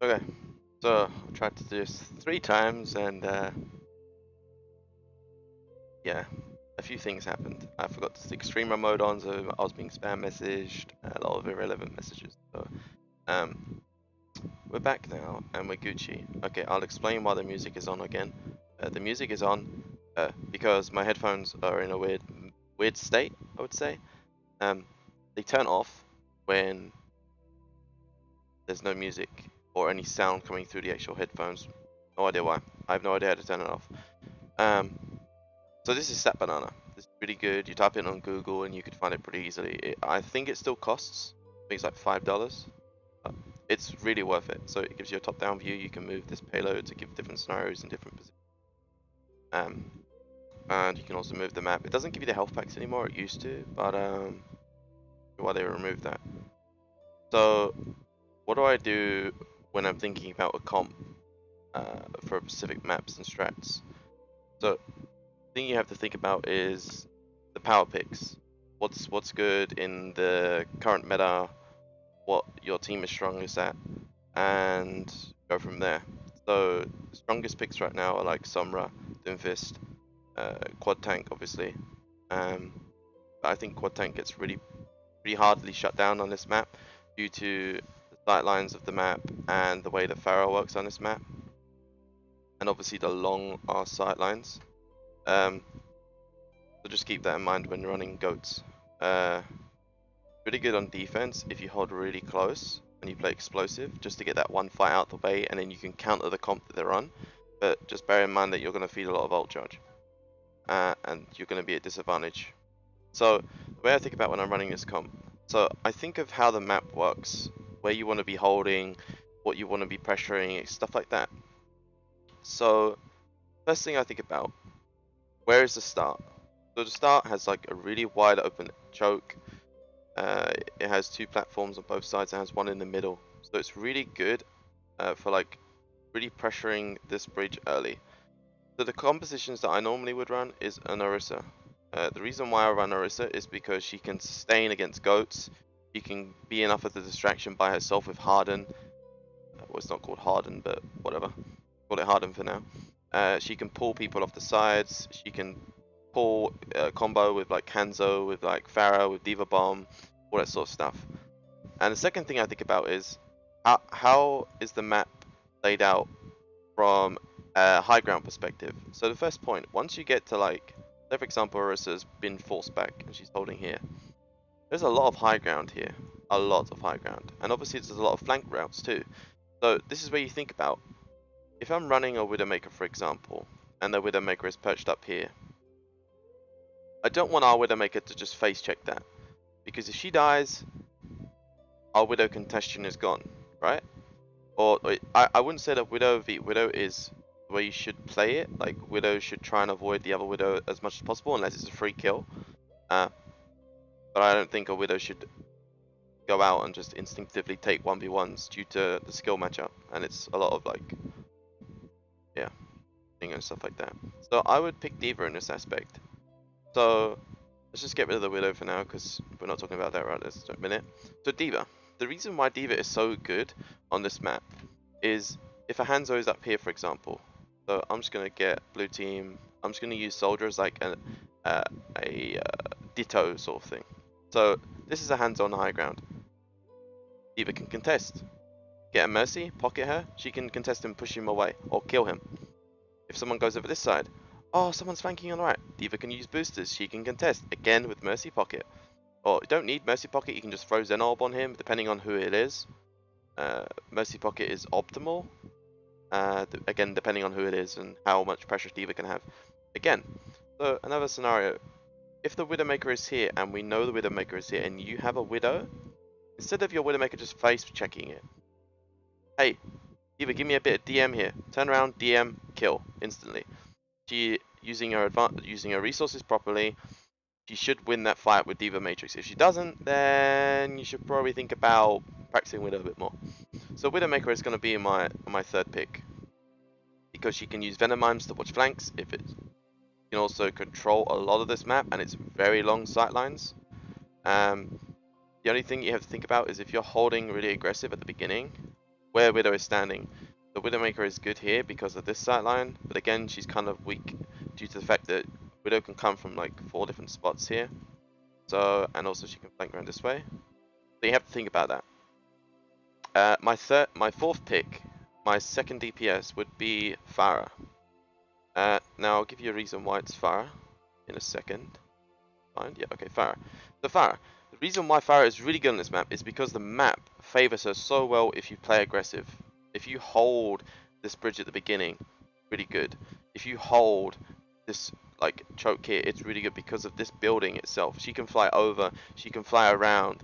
Okay, so I tried to do this 3 times and yeah, a few things happened. I forgot to stick streamer mode on, so I was being spam messaged, a lot of irrelevant messages. So um, we're back now and we're Gucci. Okay, I'll explain why the music is on again. The music is on because my headphones are in a weird state, I would say. Um, they turn off when there's no music or any sound coming through the actual headphones. No idea why. I have no idea how to turn it off. Um, so this is Sat Banana. This is really good. You type it on Google and you can find it pretty easily. I think it still costs. I think it's like $5. But it's really worth it. So it gives you a top-down view. You can move this payload to give different scenarios and different positions. Um, and you can also move the map. It doesn't give you the health packs anymore. It used to, but why they removed that. So what do I do when I'm thinking about a comp for specific maps and strats? So the thing you have to think about is the power picks. What's good in the current meta, what your team is strongest at, and go from there. So strongest picks right now are like Sombra, Doomfist, Quad Tank obviously. But I think Quad Tank gets pretty hardly shut down on this map due to the sight lines of the map and the way that Pharaoh works on this map, and obviously the long R sight lines. Um, so just keep that in mind when running goats. Really good on defense if you hold really close and you play explosive, just to get that one fight out the way, and then you can counter the comp that they're on. But just bear in mind that you're going to feed a lot of ult charge, and you're going to be at disadvantage. So the way I think about when I'm running this comp, so I think of how the map works, where you want to be holding, what you want to be pressuring, stuff like that. So first thing I think about, where is the start? So the start has like a really wide open choke. It has 2 platforms on both sides and has one in the middle. So it's really good for like really pressuring this bridge early. So the compositions that I normally would run is an Orisa. The reason why I run Orisa is because she can sustain against goats. She can be enough of the distraction by herself with Harden. Well, it's not called Harden, but whatever. Call it Harden for now. She can pull people off the sides. She can pull combo with like Hanzo, with like Pharah, with Diva Bomb, all that sort of stuff. And the second thing I think about is how is the map laid out from a high ground perspective. So the first point, once you get to like, say for example, Orisa's been forced back and she's holding here. There's a lot of high ground here, a lot of high ground, and obviously there's a lot of flank routes too. So this is where you think about, if I'm running a Widowmaker for example, and the Widowmaker is perched up here, I don't want our Widowmaker to just face check that, because if she dies, our Widow congestion is gone, right? Or I wouldn't say that Widow v Widow is the way you should play it. Like Widow should try and avoid the other Widow as much as possible unless it's a free kill. But I don't think a Widow should go out and just instinctively take 1v1s due to the skill matchup, and it's a lot of like, yeah, and stuff like that. So I would pick D.Va in this aspect. So let's just get rid of the Widow for now because we're not talking about that right this minute. So D.Va. The reason why D.Va is so good on this map is if a Hanzo is up here, for example. So I'm just going to get blue team. I'm just going to use Soldier as like a ditto sort of thing. So this is a Hanzo on the high ground. D.Va can contest. Get a Mercy, pocket her. She can contest him, push him away, or kill him. If someone goes over this side, oh, someone's flanking on the right. D.Va can use boosters. She can contest, again with Mercy pocket. Or you don't need Mercy pocket, you can just throw Zen Orb on him, depending on who it is. Mercy pocket is optimal. Again, depending on who it is and how much pressure D.Va can have. Again, so another scenario. If the Widowmaker is here, and we know the Widowmaker is here, and you have a Widow, instead of your Widowmaker just face checking it, hey, D.Va, give me a bit of DM here. Turn around, DM, kill instantly. She using her resources properly. She should win that fight with D.Va Matrix. If she doesn't, then you should probably think about practicing Widow a bit more. So Widowmaker is going to be my third pick because she can use Venom Mimes to watch flanks. If it can also control a lot of this map, and it's very long sight lines. The only thing you have to think about is if you're holding really aggressive at the beginning, where Widow is standing. The Widowmaker is good here because of this sight line, but again, she's kind of weak due to the fact that Widow can come from like 4 different spots here. So, and also she can flank around this way. So you have to think about that. My fourth pick, my second DPS would be Pharah. Now I'll give you a reason why it's Pharah in a second. Fine, yeah, okay, Pharah. So Pharah, the reason why Pharah is really good on this map is because the map favors her so well if you play aggressive. If you hold this bridge at the beginning, really good. If you hold this like choke here, it's really good because of this building itself. She can fly over, she can fly around.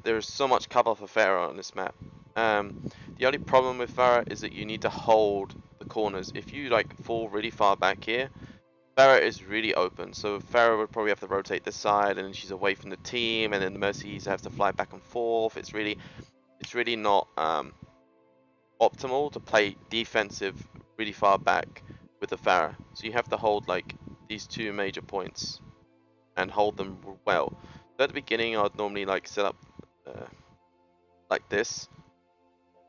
There's so much cover for Pharah on this map. The only problem with Pharah is that you need to hold the corners. If you like fall really far back here, Pharah is really open, so Pharah would probably have to rotate this side, and then she's away from the team, and then the Mercies have to fly back and forth. It's really not optimal to play defensive really far back with the Pharah. So you have to hold like these 2 major points and hold them well. So at the beginning, I'd normally like set up like this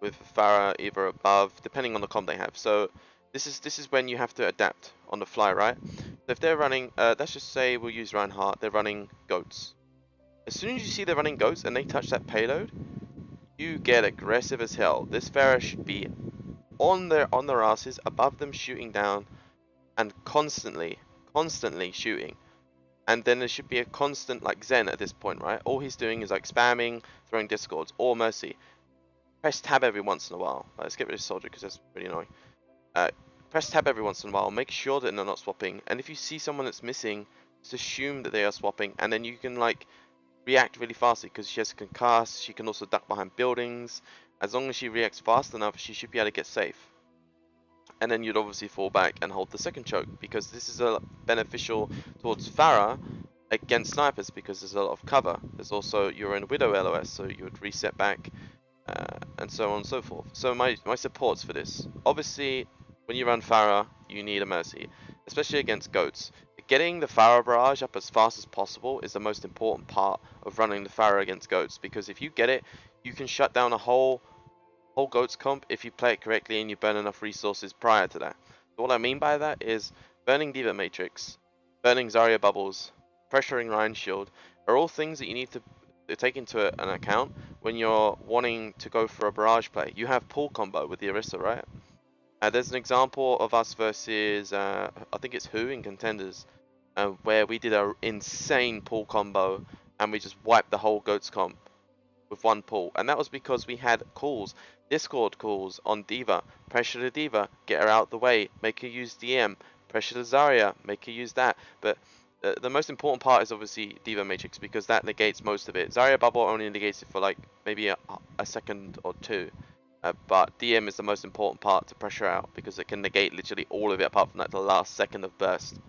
with Pharah either above, depending on the comp they have. So this is when you have to adapt on the fly, right? So if they're running, let's just say we'll use Reinhardt, they're running goats. As soon as you see they're running goats and they touch that payload, you get aggressive as hell. This Pharah should be on their asses, above them, shooting down, and constantly shooting. And then there should be a constant like Zen at this point, right? All he's doing is like spamming, throwing discords, or Mercy. Press tab every once in a while. Let's get rid of Soldier because that's pretty annoying. Press tab every once in a while. Make sure that they're not swapping. And if you see someone that's missing, just assume that they are swapping. And then you can like react really fastly because she has concuss. She can also duck behind buildings. As long as she reacts fast enough, she should be able to get safe. And then you'd obviously fall back and hold the second choke because this is beneficial towards Pharah against snipers because there's a lot of cover. There's also, you're in Widow LOS, so you would reset back. And so on and so forth. So my supports for this. Obviously, when you run Pharah, you need a Mercy, especially against goats. Getting the Pharah barrage up as fast as possible is the most important part of running the Pharah against goats, because if you get it, you can shut down a whole goats comp if you play it correctly and you burn enough resources prior to that. So what I mean by that is burning Diva Matrix, burning Zarya Bubbles, pressuring Ryan Shield are all things that you need to take into an account when you're wanting to go for a barrage play. You have pull combo with the Orisa, right? There's an example of us versus, I think it's Who in Contenders, where we did an insane pull combo and we just wiped the whole Goats comp with one pull. And that was because we had calls, Discord calls on Diva. Pressure the Diva, get her out the way, make her use DM. Pressure the Zarya, make her use that. But the most important part is obviously Diva Matrix because that negates most of it. Zarya Bubble only negates it for like maybe a second or two. But DM is the most important part to pressure out because it can negate literally all of it apart from like the last second of burst.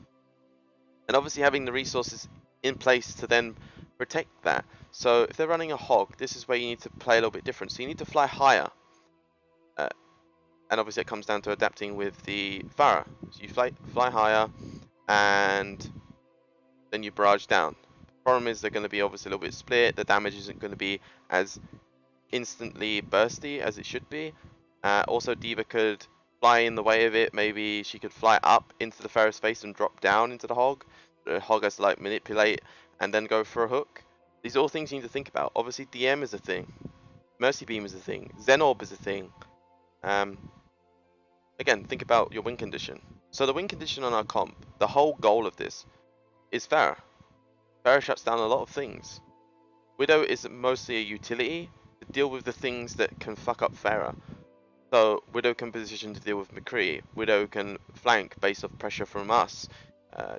And obviously having the resources in place to then protect that. So if they're running a hog, this is where you need to play a little bit different. So you need to fly higher. And obviously it comes down to adapting with the Pharah. So you fly higher and then you barrage down. The problem is they're going to be obviously a little bit split. The damage isn't going to be as instantly bursty as it should be. Also, Diva could fly in the way of it. Maybe she could fly up into the Pharah's face and drop down into the hog. The hog has to like manipulate and then go for a hook. These are all things you need to think about. Obviously, DM is a thing. Mercy Beam is a thing. Zen Orb is a thing. Again, think about your win condition. So the win condition on our comp, the whole goal of this is Pharah. Pharah shuts down a lot of things. Widow is mostly a utility to deal with the things that can fuck up Pharah. So Widow can position to deal with McCree. Widow can flank based off pressure from us.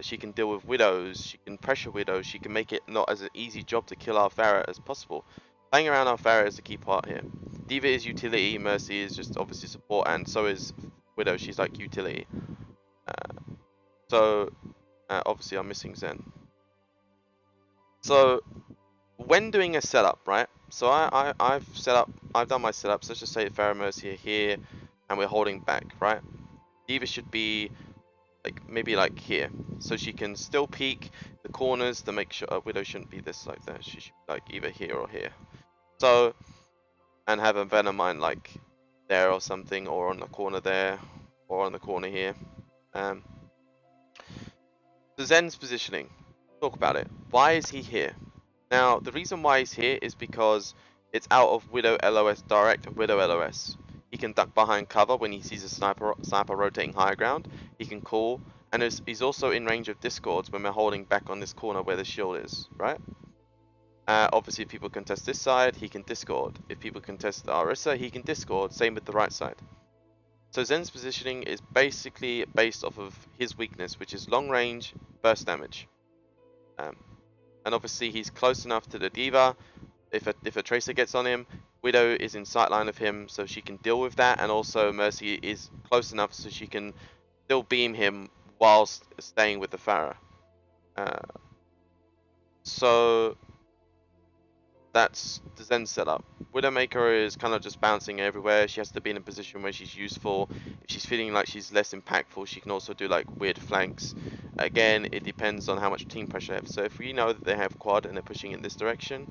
She can deal with Widows. She can pressure Widows. She can make it not as an easy job to kill our Pharah as possible. Playing around our Pharah is the key part here. Diva is utility. Mercy is just obviously support, and so is Widow. She's like utility. Obviously I'm missing Zen. So when doing a setup, right? So I've done my setups. Let's just say Pharah Mercy are here, and we're holding back, right? Diva should be like maybe like here, so she can still peek the corners to make sure Widow shouldn't be this like that. She should be like either here or here. So, and have a Venom Mine like there or something, or on the corner there, or on the corner here. Um, the Zen's positioning. Talk about it. Why is he here? Now, the reason why he's here is because it's out of Widow LOS, direct Widow LOS. He can duck behind cover when he sees a sniper rotating higher ground. He can call, and he's also in range of discords when we're holding back on this corner where the shield is, right? Obviously, if people contest this side, he can discord. If people contest the Orisa, he can discord. Same with the right side. So Zen's positioning is basically based off of his weakness, which is long range burst damage. And obviously, he's close enough to the D.Va. If a Tracer gets on him, Widow is in sight line of him, so she can deal with that. And also, Mercy is close enough so she can still beam him whilst staying with the Pharah. So that's the Zen setup. Widowmaker is kind of just bouncing everywhere. She has to be in a position where she's useful. If she's feeling like she's less impactful, she can also do like weird flanks. Again, it depends on how much team pressure they have. So if we know that they have quad and they're pushing in this direction,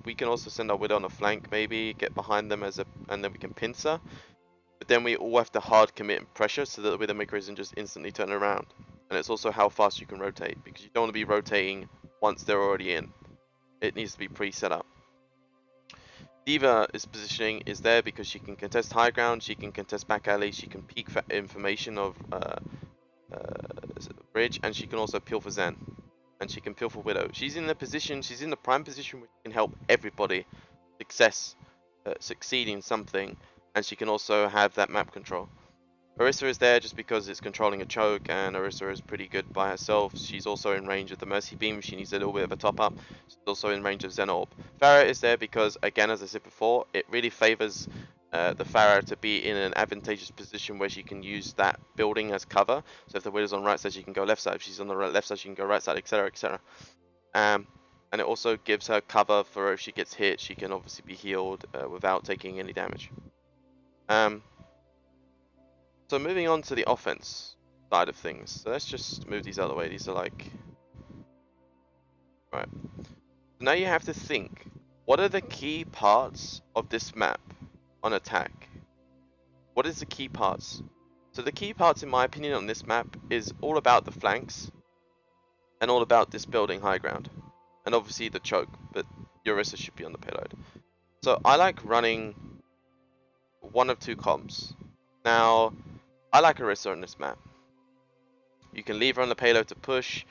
we can also send our Widow on a flank, maybe get behind them and then we can pincer. But then we all have to hard commit and pressure so that the Widowmaker isn't just instantly turning around. And it's also how fast you can rotate, because you don't want to be rotating once they're already in. It needs to be pre-set up. D.Va's positioning is there because she can contest high ground, she can contest back alley, she can peek for information of bridge, and she can also peel for Zen. And she can peel for Widow. She's in the position, she's in the prime position where she can help everybody succeed in something, and she can also have that map control. Orisa is there just because it's controlling a choke, and Orisa is pretty good by herself. She's also in range of the Mercy Beam. She needs a little bit of a top up. She's also in range of Zen Orb. Pharah is there because, again, as I said before, it really favors the Pharah to be in an advantageous position where she can use that building as cover. So if the Widow's on right side, she can go left side. If she's on the left side, she can go right side, etc., etc. And it also gives her cover for if she gets hit, she can obviously be healed without taking any damage. So moving on to the offense side of things. So let's just move these out of the way. These are like... Right. Now you have to think, what are the key parts of this map on attack? What is the key parts? So the key parts, in my opinion, on this map is all about the flanks and all about this building high ground. And obviously the choke, but Orisa should be on the payload. So I like running one of two comps. Now, I like Orisa on this map. You can leave her on the payload to push.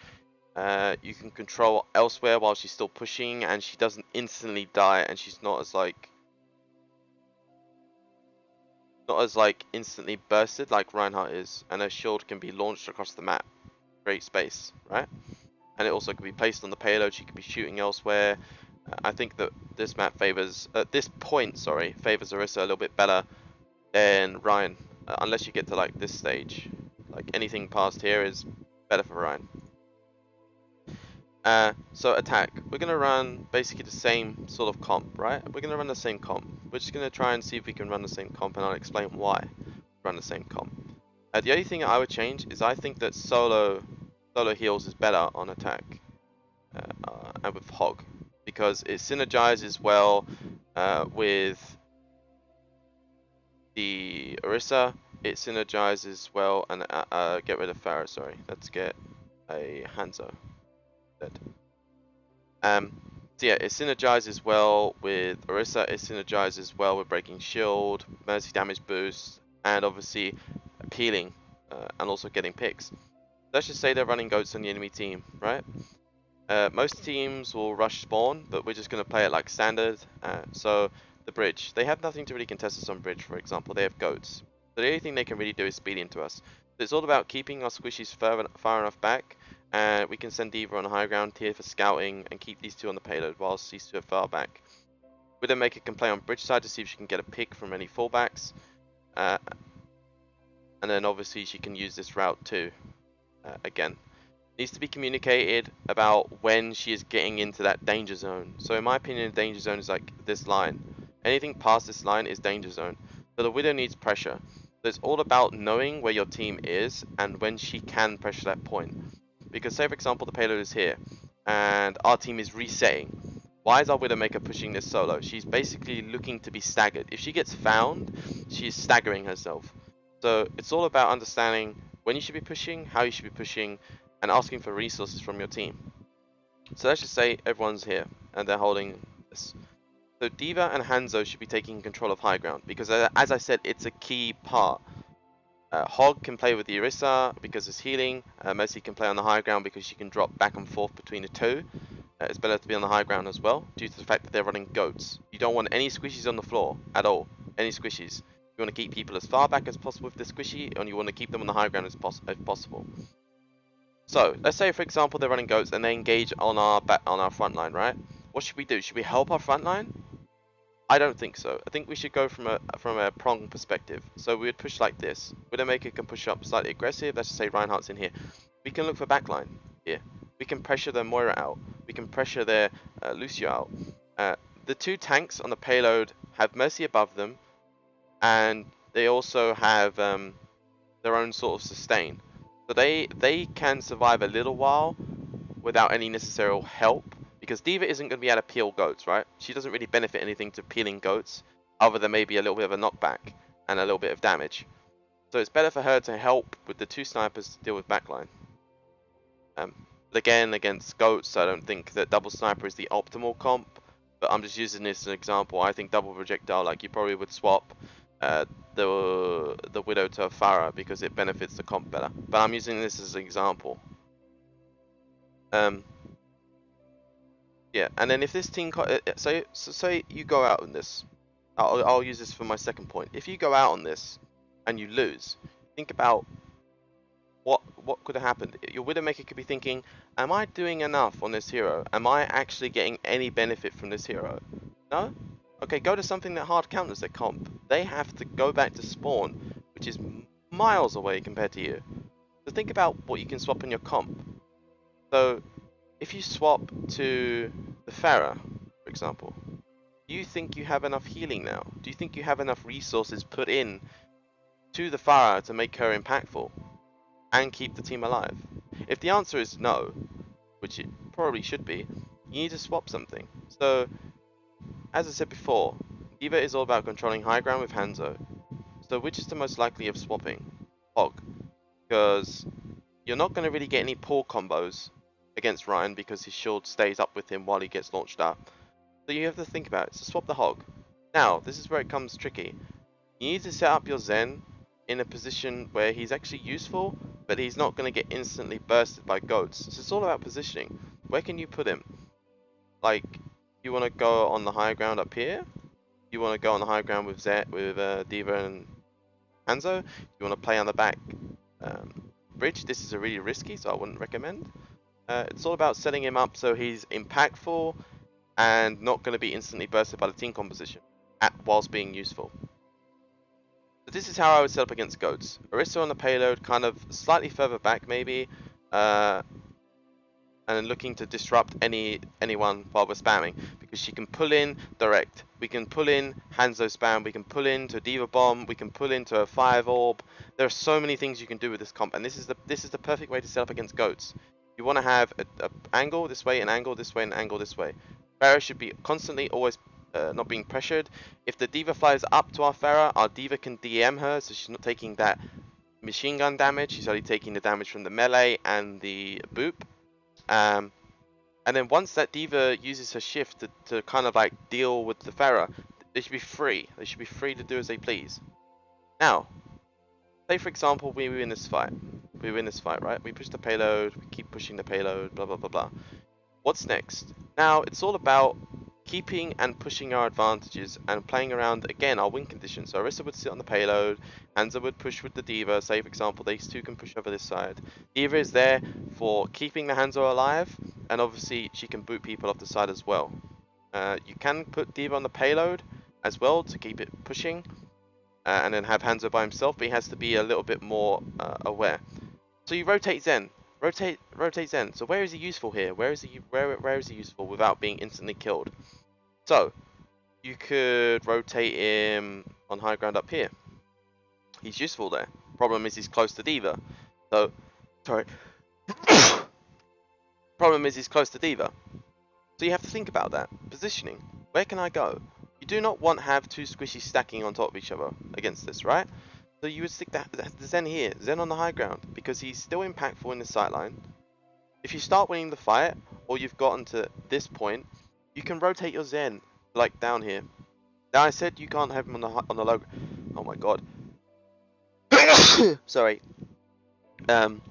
You can control elsewhere while she's still pushing, and she doesn't instantly die, and she's not as instantly bursted like Reinhardt is, and her shield can be launched across the map, create space, right? And it also can be placed on the payload. She can be shooting elsewhere. I think that this map favors, at this point, favors Orisa a little bit better than Ryan, unless you get to like this stage. Like anything past here is better for Ryan. So attack. We're going to run basically the same sort of comp, right? We're going to run the same comp. We're just going to try and see if we can run the same comp, and I'll explain why run the same comp. The only thing I would change is I think that solo heals is better on attack and with Hog, because it synergizes well with the Orisa. It synergizes well, and get rid of Pharah, sorry. Let's get a Hanzo. So yeah, it synergizes well with Orisa, it synergizes well with breaking shield, mercy damage boost, and obviously appealing, and also getting picks. Let's just say they're running goats on the enemy team, right? Most teams will rush spawn, but we're just going to play it like standard. So the bridge, they have nothing to really contest us on bridge, for example. They have goats. So the only thing they can really do is speed into us. So it's all about keeping our squishies far enough back, and we can send D.Va on high ground here for scouting and keep these two on the payload whilst these two are far back. Widowmaker can play on bridge side to see if she can get a pick from any fallbacks. And then obviously she can use this route too. Again, needs to be communicated about when she is getting into that danger zone. So in my opinion, the danger zone is like this line. Anything past this line is danger zone. So the Widow needs pressure. So it's all about knowing where your team is and when she can pressure that point. Because say for example the payload is here and our team is resetting. Why is our Widowmaker pushing this solo? She's basically looking to be staggered. If she gets found, she's staggering herself. So it's all about understanding when you should be pushing, how you should be pushing, and asking for resources from your team. So let's just say everyone's here and they're holding this. So D.Va and Hanzo should be taking control of high ground because, as I said, it's a key part. Hog can play with the Orisa because it's healing. Mercy can play on the high ground because she can drop back and forth between the two. It's better to be on the high ground as well, due to the fact that they're running goats. You don't want any squishies on the floor at all. Any squishies. You want to keep people as far back as possible with the squishy, and you want to keep them on the high ground as possible. So let's say, for example, they're running goats and they engage on our front line, right? What should we do? Should we help our front line? I don't think so. I think we should go from a prong perspective. So we would push like this. Widowmaker can push up slightly aggressive. Let's just say Reinhardt's in here. We can look for backline here. We can pressure their Moira out. We can pressure their Lucio out. The two tanks on the payload have Mercy above them, and they also have their own sort of sustain. So they can survive a little while without any necessary help, because D.Va isn't going to be able to peel goats, right? She doesn't really benefit anything to peeling goats, other than maybe a little bit of a knockback and a little bit of damage. So it's better for her to help with the two snipers to deal with backline. Again, against goats, I don't think that double sniper is the optimal comp, but I'm just using this as an example. I think double projectile, like you probably would swap the Widow to a Pharah because it benefits the comp better. But I'm using this as an example. Yeah, and then if this team, say you go out on this, I'll use this for my second point. If you go out on this and you lose, think about what could have happened. Your Widowmaker could be thinking, am I doing enough on this hero? Am I actually getting any benefit from this hero? No? Okay, go to something that hard counters their comp. They have to go back to spawn, which is miles away compared to you. So think about what you can swap in your comp. So if you swap to the Pharah, for example, do you think you have enough healing now? Do you think you have enough resources put in to the Pharah to make her impactful and keep the team alive? If the answer is no, which it probably should be, you need to swap something. So, as I said before, D.Va is all about controlling high ground with Hanzo. So which is the most likely of swapping? Hog. Because you're not going to really get any pull combos against Ryan because his shield stays up with him while he gets launched up. So you have to think about it. So swap the Hog. Now, this is where it comes tricky. You need to set up your Zen in a position where he's actually useful, but he's not going to get instantly bursted by goats. So it's all about positioning. Where can you put him? Like, you want to go on the high ground up here? You want to go on the high ground with D.Va and Hanzo? You want to play on the back bridge? This is a really risky, so I wouldn't recommend. It's all about setting him up so he's impactful and not going to be instantly bursted by the team composition whilst being useful. So this is how I would set up against goats. Orisa on the payload, kind of slightly further back maybe, and looking to disrupt anyone while we're spamming, because she can pull in direct. We can pull in Hanzo spam, we can pull into a D.Va bomb, we can pull into a 5 orb. There are so many things you can do with this comp, and this is the perfect way to set up against goats. You want to have a angle this way, an angle this way, and an angle this way. Pharah should be constantly always not being pressured. If the D.Va flies up to our Pharah, our D.Va can DM her, so she's not taking that machine gun damage. She's only taking the damage from the melee and the boop. And then once that D.Va uses her shift to kind of like deal with the Pharah, they should be free. They should be free to do as they please. Now, say for example we win this fight. We win this fight, right? We push the payload, we keep pushing the payload, blah blah blah blah. What's next? Now, it's all about keeping and pushing our advantages and playing around, again, our win conditions. So Orisa would sit on the payload, Hanzo would push with the D.Va, say for example, these two can push over this side. D.Va is there for keeping the Hanzo alive, and obviously she can boot people off the side as well. You can put D.Va on the payload as well to keep it pushing, and then have Hanzo by himself, but he has to be a little bit more aware. So you rotate Zen. Rotate Zen. So where is he useful here? Where is he useful without being instantly killed? So you could rotate him on high ground up here. He's useful there. Problem is he's close to D.Va. So sorry. Problem is he's close to D.Va. So you have to think about that. Positioning. Where can I go? You do not want to have two squishies stacking on top of each other against this, right? So you would stick the Zen here, Zen on the high ground, because he's still impactful in the sideline. If you start winning the fight, or you've gotten to this point, you can rotate your Zen, like down here. Now I said you can't have him on the low. Oh my god. Sorry. Um,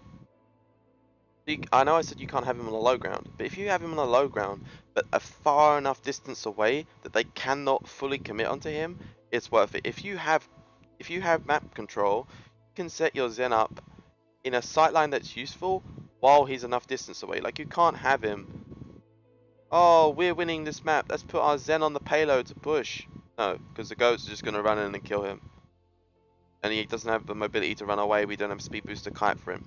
I know I said you can't have him on the low ground, but if you have him on the low ground, but a far enough distance away that they cannot fully commit onto him, it's worth it. If you have map control, you can set your Zen up in a sightline that's useful while he's enough distance away. Like you can't have him. Oh, we're winning this map. Let's put our Zen on the payload to push. No, because the goats are just gonna run in and kill him, and he doesn't have the mobility to run away. We don't have speed booster kite for him.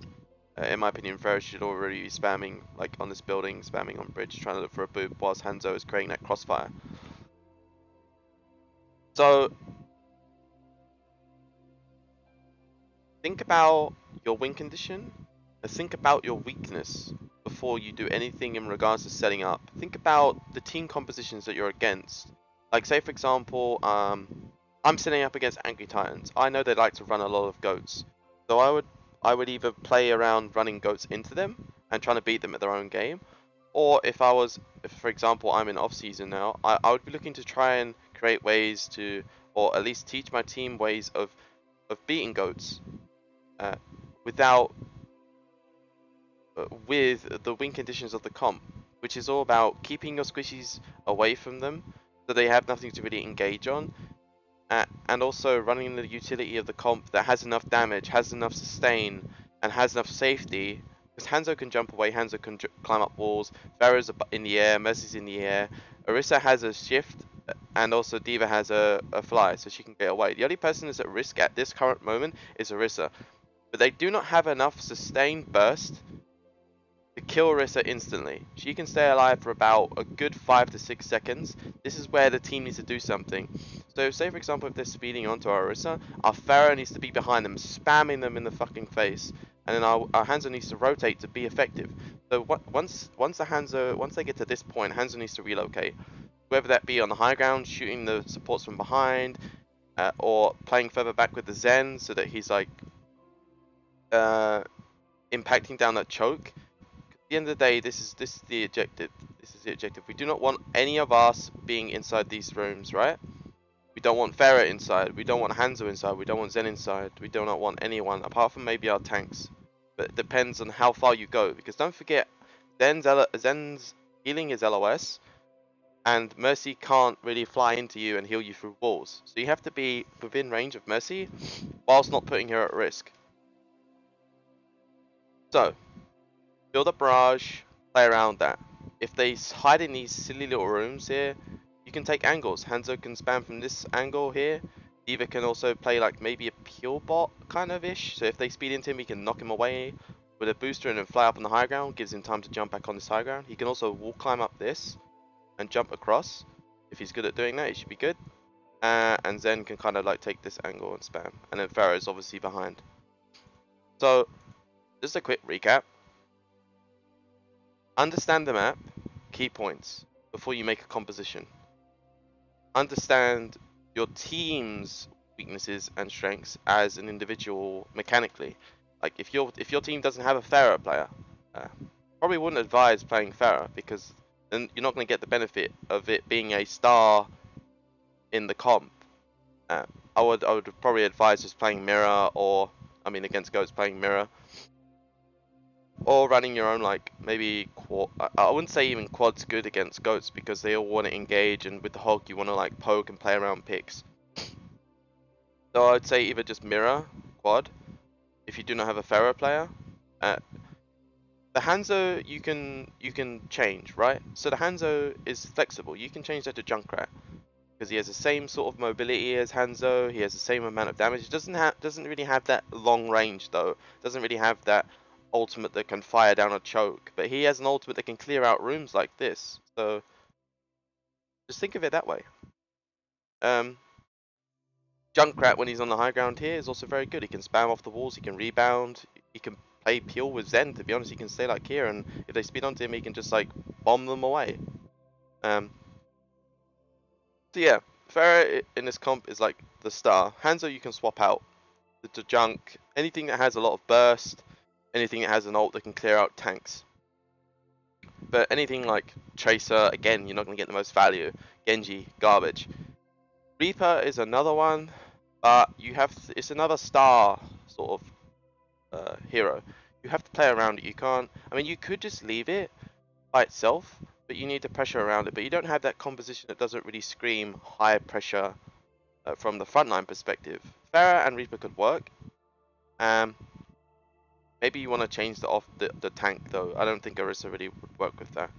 In my opinion, Ferris should already be spamming, like on this building, spamming on bridge, trying to look for a boob whilst Hanzo is creating that crossfire. So, think about your win condition, and think about your weakness before you do anything in regards to setting up. Think about the team compositions that you're against. Like, say for example, I'm setting up against Angry Titans. I know they like to run a lot of goats, so I would either play around running goats into them and trying to beat them at their own game, or if for example I'm in off season now, I would be looking to try and create ways to, or at least teach my team ways of beating goats uh, without with the win conditions of the comp, which is all about keeping your squishies away from them so they have nothing to really engage on, and also running the utility of the comp that has enough damage, has enough sustain, and has enough safety. Because Hanzo can jump away, Hanzo can climb up walls, Pharah's in the air, Mercy's in the air, Orisa has a shift, and also Diva has a fly, so she can get away. The only person that's at risk at this current moment is Orisa, but they do not have enough sustained burst to kill Orisa instantly. She can stay alive for about a good 5 to 6 seconds. This is where the team needs to do something. So say for example if they're speeding onto our Orisa, our Pharah needs to be behind them, spamming them in the fucking face. And then our Hanzo needs to rotate to be effective. So once they get to this point, Hanzo needs to relocate. Whether that be on the high ground, shooting the supports from behind, or playing further back with the Zen so that he's like impacting down that choke. At the end of the day, this is the objective. This is the objective. We do not want any of us being inside these rooms, right? We don't want Farah inside. We don't want Hanzo inside. We don't want Zen inside. We do not want anyone apart from maybe our tanks. But it depends on how far you go, because don't forget, Zen's healing is LOS, and Mercy can't really fly into you and heal you through walls. So you have to be within range of Mercy, whilst not putting her at risk. So build a barrage, play around that. If they hide in these silly little rooms here, you can take angles. Hanzo can spam from this angle here. Diva can also play like maybe a pure bot kind of ish. So if they speed into him, he can knock him away with a booster and then fly up on the high ground. Gives him time to jump back on this high ground. He can also wall climb up this and jump across. If he's good at doing that, he should be good. And Zen can kind of like take this angle and spam. And then Pharaoh is obviously behind. So just a quick recap. Understand the map, key points, before you make a composition. Understand your team's weaknesses and strengths as an individual mechanically. Like if your team doesn't have a Pharah player, probably wouldn't advise playing Pharah, because then you're not going to get the benefit of it being a star in the comp. I would probably advise just playing Mirror, or I mean against Goats playing Mirror. Or running your own, like, maybe quad. I wouldn't say even quad's good against goats, because they all want to engage, and with the Hulk you want to like poke and play around picks. So I'd say either just mirror quad, if you do not have a Pharaoh player. The Hanzo you can change, right? So the Hanzo is flexible. You can change that to Junkrat, because he has the same sort of mobility as Hanzo. He has the same amount of damage. He doesn't really have that long range though. Doesn't really have that ultimate that can fire down a choke, but he has an ultimate that can clear out rooms like this. So just think of it that way. Junkrat, when he's on the high ground here, is also very good. He can spam off the walls, he can rebound, he can play pure with Zen. To be honest, he can stay like here, and if they speed onto him, he can just like bomb them away. Um, so yeah, Pharah in this comp is like the star. Hanzo you can swap out. The junk, anything that has a lot of burst, anything that has an ult that can clear out tanks. But anything like Tracer, again, you're not going to get the most value. Genji, garbage. Reaper is another one, but it's another star sort of hero. You have to play around it. You can't. I mean, you could just leave it by itself, but you need to pressure around it. But you don't have that composition that doesn't really scream high pressure from the frontline perspective. Pharah and Reaper could work. Um, Maybe you want to change the tank though. I don't think Orisa really would work with that.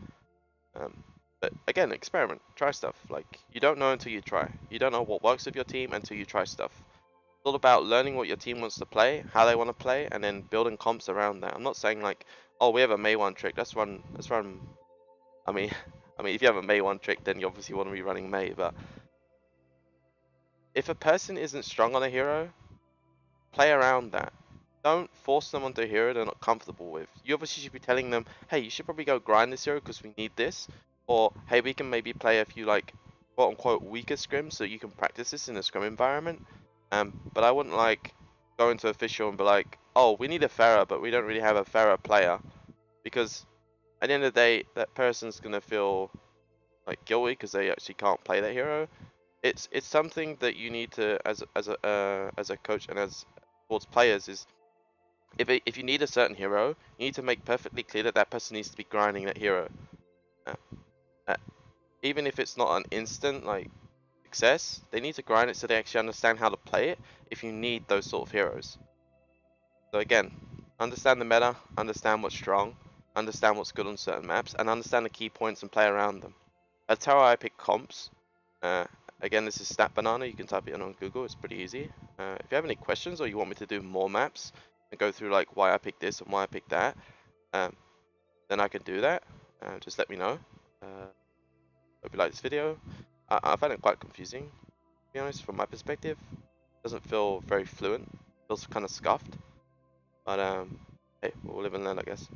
Um, but again, experiment, try stuff. Like you don't know until you try. You don't know what works with your team until you try stuff. It's all about learning what your team wants to play, how they want to play, and then building comps around that. I'm not saying like, oh, we have a May one trick. Let's run. Let's run. I mean, I mean, if you have a May one trick, then you obviously want to be running May. But if a person isn't strong on a hero, play around that. Don't force them onto a hero they're not comfortable with. You obviously should be telling them, hey, you should probably go grind this hero because we need this. Or, hey, we can maybe play a few, like, quote unquote, weaker scrims so you can practice this in a scrim environment. But I wouldn't, like, go into official and be like, oh, we need a Pharah, but we don't really have a Pharah player. Because at the end of the day, that person's going to feel, like, guilty because they actually can't play that hero. It's something that you need to, as a coach and as towards players, is if you need a certain hero, you need to make perfectly clear that that person needs to be grinding that hero. Uh, uh, Even if it's not an instant like success, they need to grind it so they actually understand how to play it. If you need those sort of heroes, so again, understand the meta, understand what's strong, understand what's good on certain maps, and understand the key points and play around them. That's how I pick comps. Uh, Again, this is Stat Banana. You can type it in on Google. It's pretty easy. If you have any questions or you want me to do more maps and go through like why I picked this and why I picked that, um, then I can do that. Just let me know. Hope you like this video. I find it quite confusing, to be honest, from my perspective. It doesn't feel very fluent. It feels kind of scuffed. But hey, we'll live and learn, I guess.